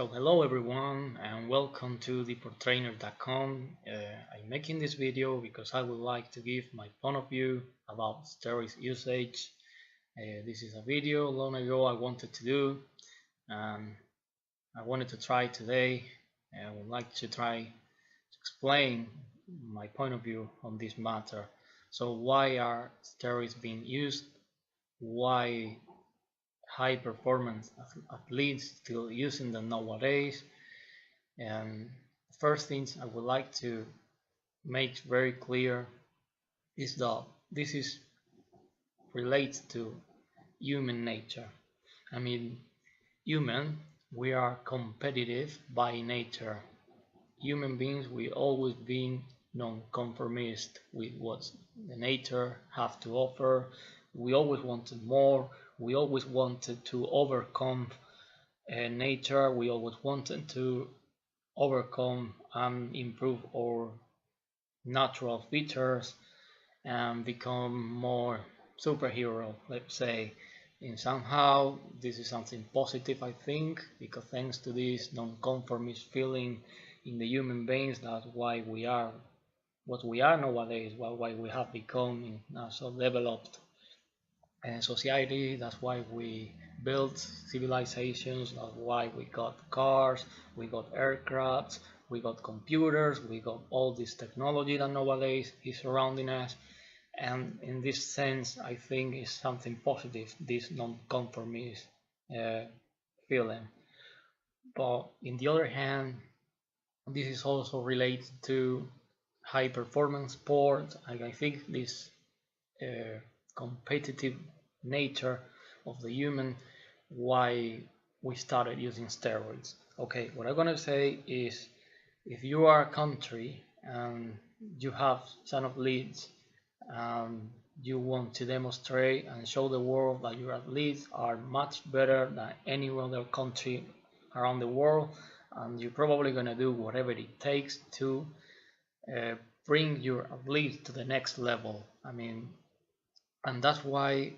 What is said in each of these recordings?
So hello everyone and welcome to theportrainer.com. I'm making this video because I would like to give my point of view about steroids usage. This is a video long ago I wanted to do and I wanted to try today. I would like to try to explain my point of view on this matter. So why are steroids being used? Why high performance athletes still using them nowadays? And first things I would like to make very clear is that this is related to human nature. I mean, we are competitive by nature. Human beings, we always been non-conformist with what the nature have to offer. We always wanted more. We always wanted to overcome nature. We always wanted to overcome and improve our natural features and become more superhero, let's say. And somehow this is something positive, I think, because thanks to this non-conformist feeling in the human beings, that's why we are what we are nowadays, why we have become in a so developed society. That's why we built civilizations. That's why we got cars, we got aircrafts, we got computers, we got all this technology that nowadays is surrounding us. And in this sense, I think it's something positive, this non-conformist feeling. But in the other hand, this is also related to high performance sport. I think this competitive nature of the human, why we started using steroids. Okay, what I'm gonna say is, if you are a country and you have some athletes and you want to demonstrate and show the world that your athletes are much better than any other country around the world, and you're probably gonna do whatever it takes to bring your athletes to the next level. I mean, and that's why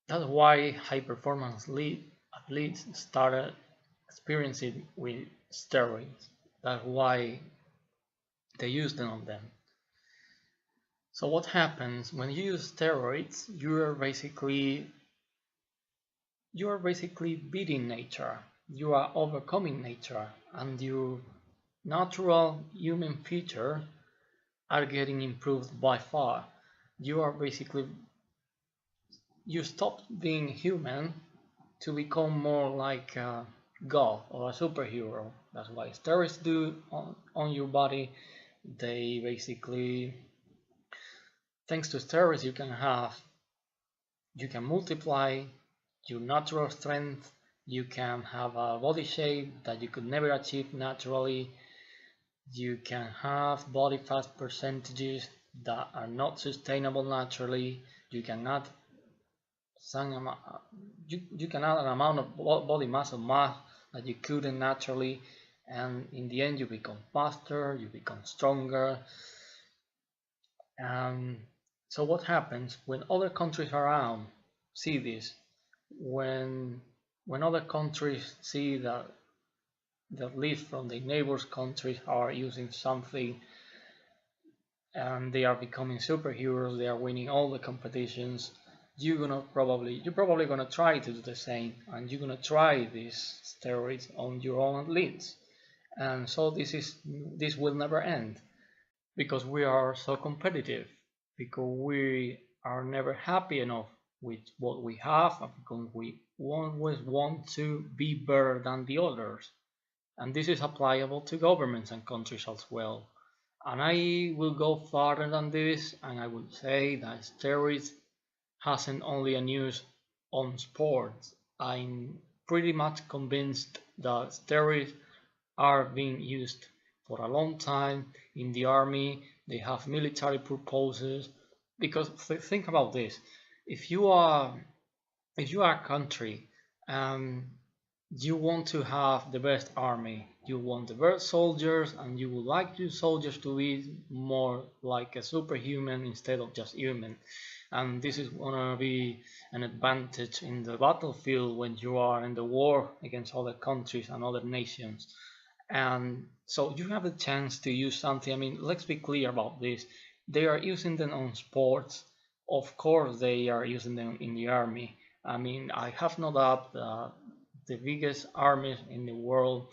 high performance athletes started experiencing with steroids. That's why they use them on them. So what happens when you use steroids? You are basically beating nature. You are overcoming nature, and your natural human features are getting improved by far. You stop being human to become more like a god or a superhero. That's why steroids do on your body. They basically, thanks to steroids, you can multiply your natural strength. You can have a body shape that you could never achieve naturally. You can have body fat percentages that are not sustainable naturally. You can add an amount of body mass that you couldn't naturally, and in the end you become faster, you become stronger. So what happens when other countries around see this? When other countries see that the athletes from the neighbors countries are using something and they are becoming superheroes, they are winning all the competitions, you're probably gonna try to do the same, and you're gonna try these steroids on your own athletes. And so this will never end, because we are so competitive, because we are never happy enough with what we have, and because we always want to be better than the others. And this is applicable to governments and countries as well. And I will go farther than this, and I will say that steroids hasn't only a use on sports. I'm pretty much convinced that steroids are being used for a long time in the army. They have military purposes, because think about this: if you are a country and you want to have the best army, you want the best soldiers, and you would like your soldiers to be more like a superhuman instead of just human. And this is gonna be an advantage in the battlefield when you are in the war against other countries and other nations. And so you have a chance to use something. I mean, let's be clear about this. They are using them on sports. Of course, they are using them in the army. I mean, I have no doubt that the biggest armies in the world,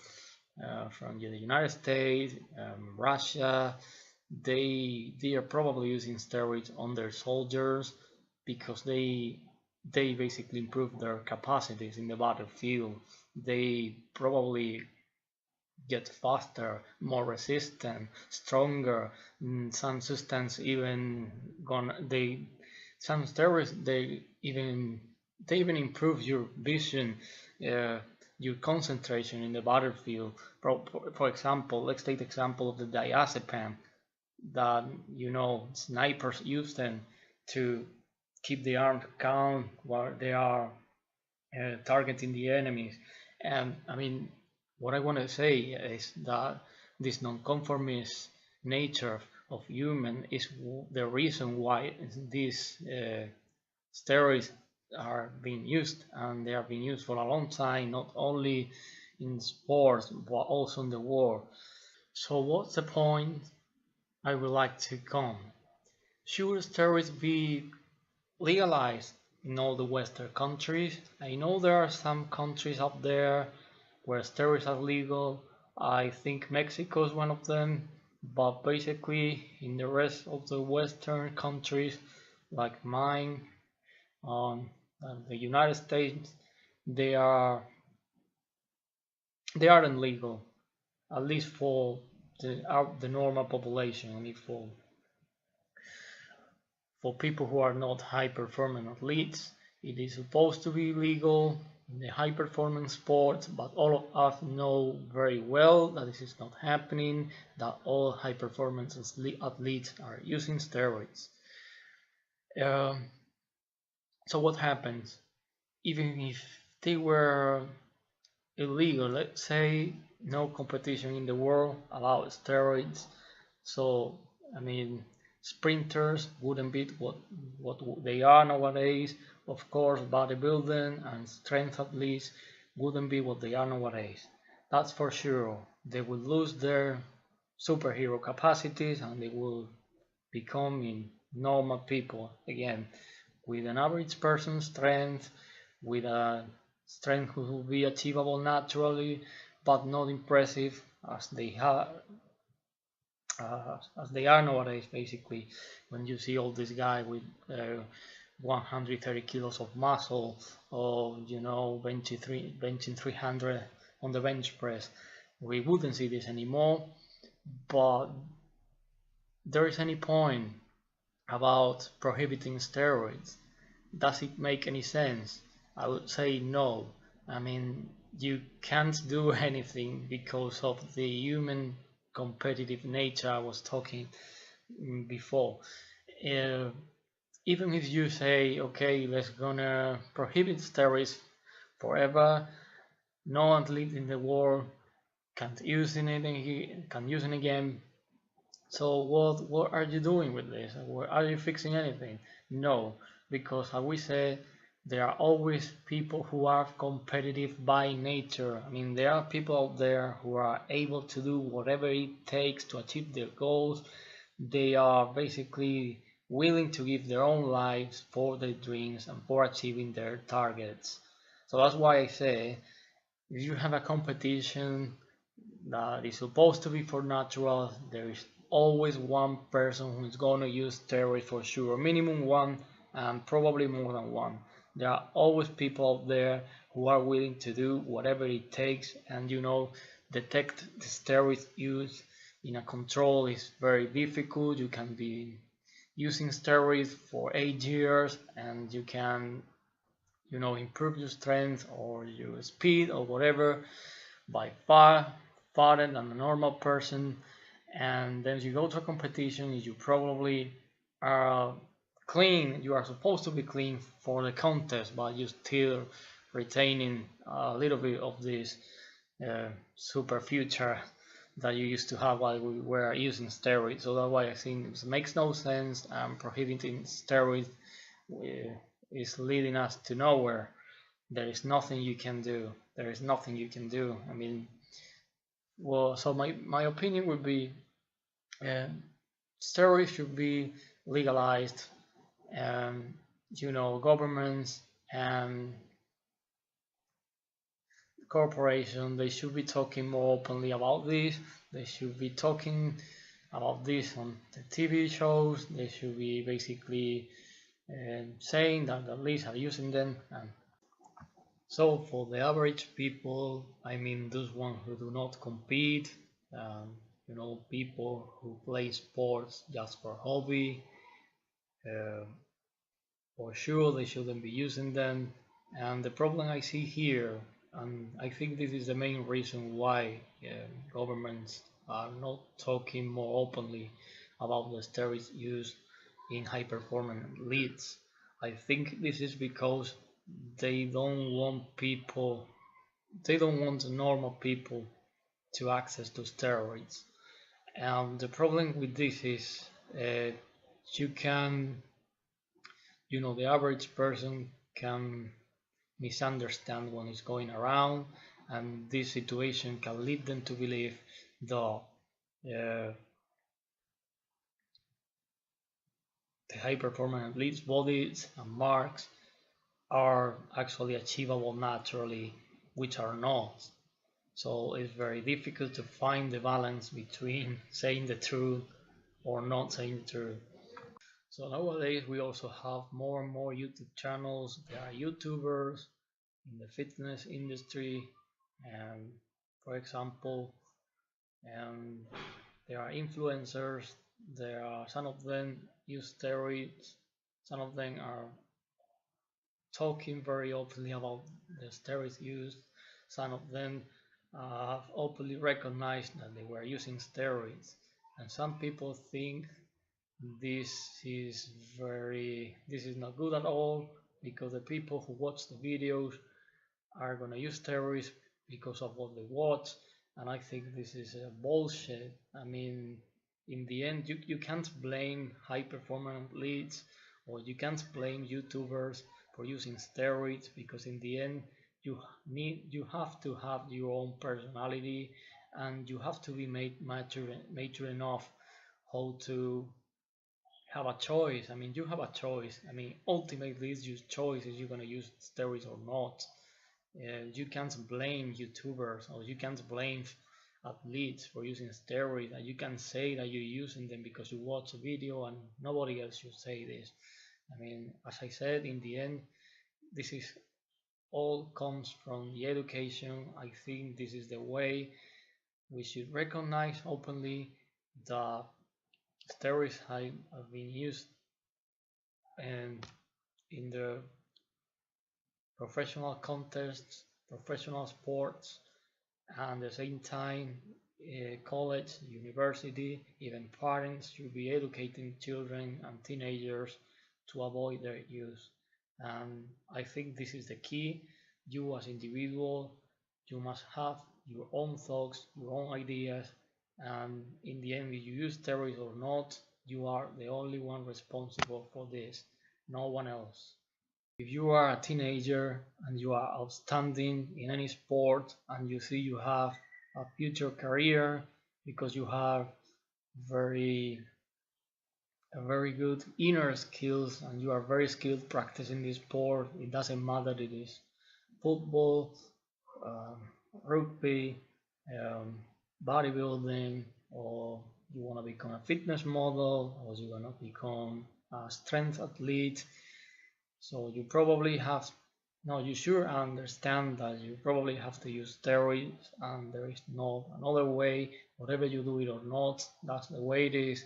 from the United States, Russia, they are probably using steroids on their soldiers because they basically improve their capacities in the battlefield. They probably get faster, more resistant, stronger. Some substance even gonna they some steroids they even improve your vision, uh, your concentration in the battlefield. For example, let's take the example of the diazepam that snipers use them to keep the armed calm while they are targeting the enemies. And I mean, what I want to say is that this non-conformist nature of human is the reason why these steroids are being used, and they are being used for a long time, not only in sports but also in the war. So what's the point I would like to come? Should steroids be legalized in all the Western countries? I know there are some countries up there where steroids are legal. I think Mexico is one of them, but basically in the rest of the Western countries, like mine, the United States, they are they aren't legal, at least for the normal population. I mean, for people who are not high performing athletes, it is supposed to be legal in the high performance sports, but all of us know very well that this is not happening, that all high performance athletes are using steroids. So what happens? Even if they were illegal, let's say no competition in the world allows steroids, so I mean, sprinters wouldn't beat what they are nowadays. Of course, bodybuilding and strength athletes wouldn't be what they are nowadays. That's for sure. They will lose their superhero capacities and they will become normal people again, with an average person's strength, with a strength who will be achievable naturally, but not impressive as they are nowadays. Basically, when you see all this guy with 130 kilos of muscle, or benching 300 on the bench press, we wouldn't see this anymore. But there is any point about prohibiting steroids? Does it make any sense? I would say no. I mean, you can't do anything because of the human competitive nature I was talking before. Even if you say, okay, let's gonna prohibit steroids forever, no athlete in the world can use it again. So what are you doing with this? Are you fixing anything? No, because as we said, there are always people who are competitive by nature. I mean, there are people out there who are able to do whatever it takes to achieve their goals. They are basically willing to give their own lives for their dreams and for achieving their targets. So that's why I say, if you have a competition that is supposed to be for natural, there is always one person who is going to use steroids for sure, minimum one, and probably more than one. There are always people out there who are willing to do whatever it takes, and detect the steroid use in a control is very difficult. You can be using steroids for 8 years and you can improve your strength or your speed or whatever by far farther than a normal person, and then you go to a competition, you probably are clean, you are supposed to be clean for the contest, but you still retaining a little bit of this super future that you used to have while we were using steroids. So that's why I think it makes no sense, and prohibiting steroids is leading us to nowhere. There is nothing you can do. There is nothing you can do. I mean, well, so my opinion would be steroids should be legalized. Governments and corporations, they should be talking more openly about this. They should be talking about this on the TV shows. They should be basically saying that the leagues are using them. And so for the average people, I mean those ones who do not compete, people who play sports just for hobby, for sure they shouldn't be using them. And the problem I see here, and I think this is the main reason why governments are not talking more openly about the steroids used in high performance leads. I think this is because they don't want normal people to access to steroids. And the problem with this is the average person can misunderstand what is going around, and this situation can lead them to believe the high performance athletes' bodies and marks are actually achievable naturally, which are not. So it's very difficult to find the balance between saying the truth or not saying the truth. So nowadays we also have more and more YouTube channels. There are YouTubers in the fitness industry, and for example, there are influencers. There are some of them use steroids. Some of them are talking very openly about the steroids used. Some of them have openly recognized that they were using steroids, and some people think this is not good at all, because the people who watch the videos are gonna use steroids because of what they watch, and I think this is bullshit. I mean, in the end, you can't blame high performance athletes, or you can't blame YouTubers for using steroids, because in the end you have to have your own personality, and you have to be mature enough how to have a choice. I mean, you have a choice. I mean, ultimately it's your choice if you're gonna use steroids or not. You can't blame YouTubers, or you can't blame athletes for using steroids, and you can say that you're using them because you watch a video, and nobody else should say this. I mean, as I said, in the end, this is all comes from the education. I think this is the way we should recognize openly that steroids have been used and in the professional contests, professional sports, and at the same time college, university, even parents should be educating children and teenagers to avoid their use. And I think this is the key. You as individual, you must have your own thoughts, your own ideas, and in the end, if you use steroids or not, you are the only one responsible for this, no one else. If you are a teenager and you are outstanding in any sport, and you see you have a future career because you have very good inner skills, and you are very skilled practicing this sport, it doesn't matter if it is football, rugby, bodybuilding, or you want to become a fitness model, or you want to become a strength athlete. So you probably have, no, you sure understand that you probably have to use steroids, and there is no another way. Whatever you do it or not, that's the way it is.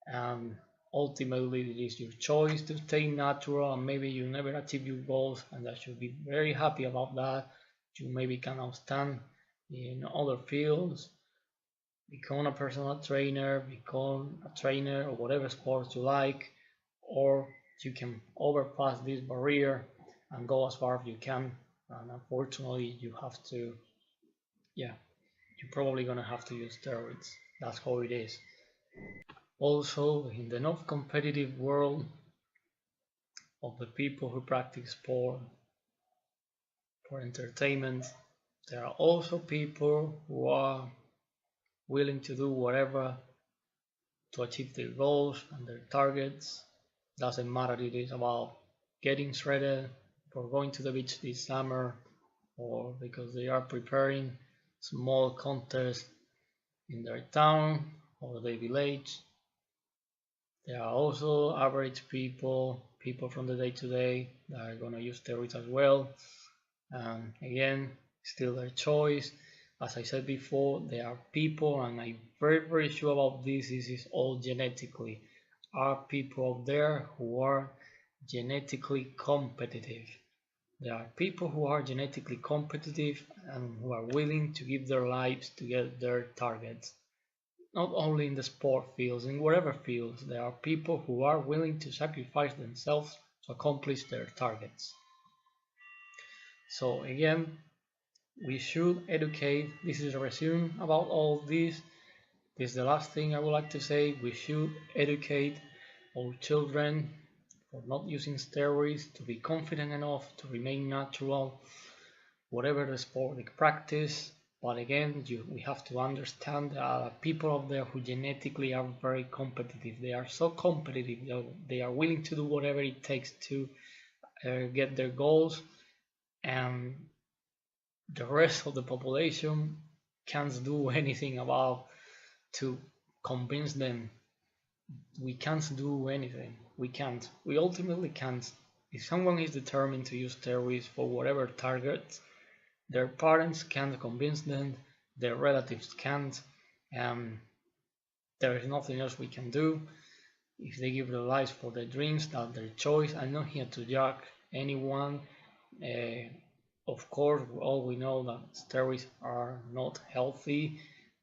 And ultimately it is your choice to stay natural, and maybe you never achieve your goals, and that should be very happy about that. You maybe can outstand in other fields, become a personal trainer, become a trainer, or whatever sport you like, or you can overpass this barrier and go as far as you can. And unfortunately you have to yeah, you're probably gonna have to use steroids. That's how it is. Also, in the not competitive world of the people who practice sport for entertainment, there are also people who are willing to do whatever to achieve their goals and their targets. Doesn't matter if it is about getting shredded for going to the beach this summer, or because they are preparing small contests in their town or their village. There are also average people from the day to day that are gonna use steroids as well. And again, still their choice. As I said before, there are people, and I'm very sure about this is all genetically, are people out there who are genetically competitive. There are people who are genetically competitive and who are willing to give their lives to get their targets. Not only in the sport fields, in whatever fields, there are people who are willing to sacrifice themselves to accomplish their targets. So again, we should educate. This is a resume about all this. This is the last thing I would like to say. We should educate our children for not using steroids, to be confident enough to remain natural, whatever the sport they practice. But again, we have to understand there are people out there who genetically are very competitive. They are so competitive that they are willing to do whatever it takes to get their goals, and the rest of the population can't do anything about to convince them. We can't do anything. We can't. We ultimately can't. If someone is determined to use steroids for whatever target, their parents can't convince them, their relatives can't, and there is nothing else we can do. If they give their lives for their dreams, that's their choice. I'm not here to judge anyone. Of course, all we know that steroids are not healthy.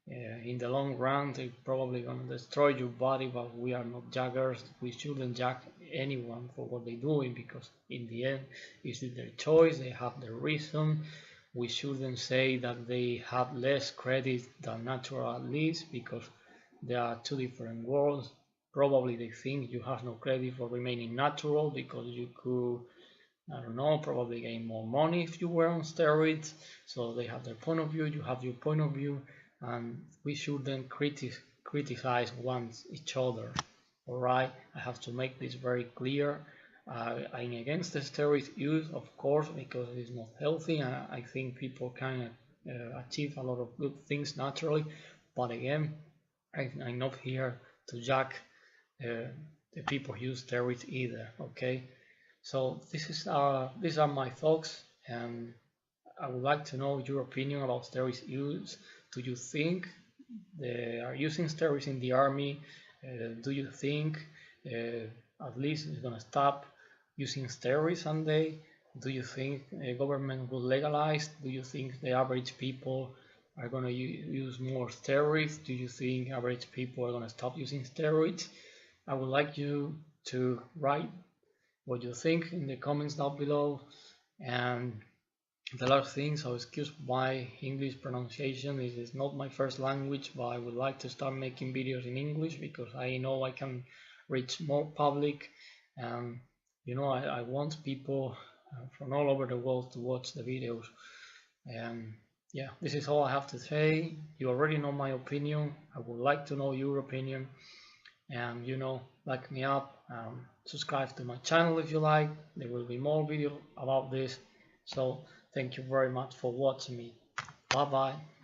In the long run, they're probably gonna destroy your body, but we are not judgers. We shouldn't judge anyone for what they're doing, because in the end, it's their choice. They have their reason. We shouldn't say that they have less credit than natural athletes, because there are two different worlds. Probably they think you have no credit for remaining natural because you could, I don't know, probably gain more money if you were on steroids. So they have their point of view, you have your point of view, and we shouldn't criticize each other. Alright, I have to make this very clear. I'm against the steroid use, of course, because it's not healthy, and I think people can achieve a lot of good things naturally. But again, I'm not here to judge the people who use steroids either. Okay, so these are my thoughts, and I would like to know your opinion about steroids use. Do you think they are using steroids in the army? Do you think at least it's gonna stop using steroids someday? Do you think the government will legalize? Do you think the average people are gonna use more steroids? Do you think average people are gonna stop using steroids? I would like you to write what you think in the comments down below. And the last thing, so excuse my English pronunciation, this is not my first language, but I would like to start making videos in English because I know I can reach more public, and you know, I want people from all over the world to watch the videos. And yeah, this is all I have to say. You already know my opinion. I would like to know your opinion, and you know, like me up, subscribe to my channel if you like. There will be more videos about this. So thank you very much for watching me. Bye bye.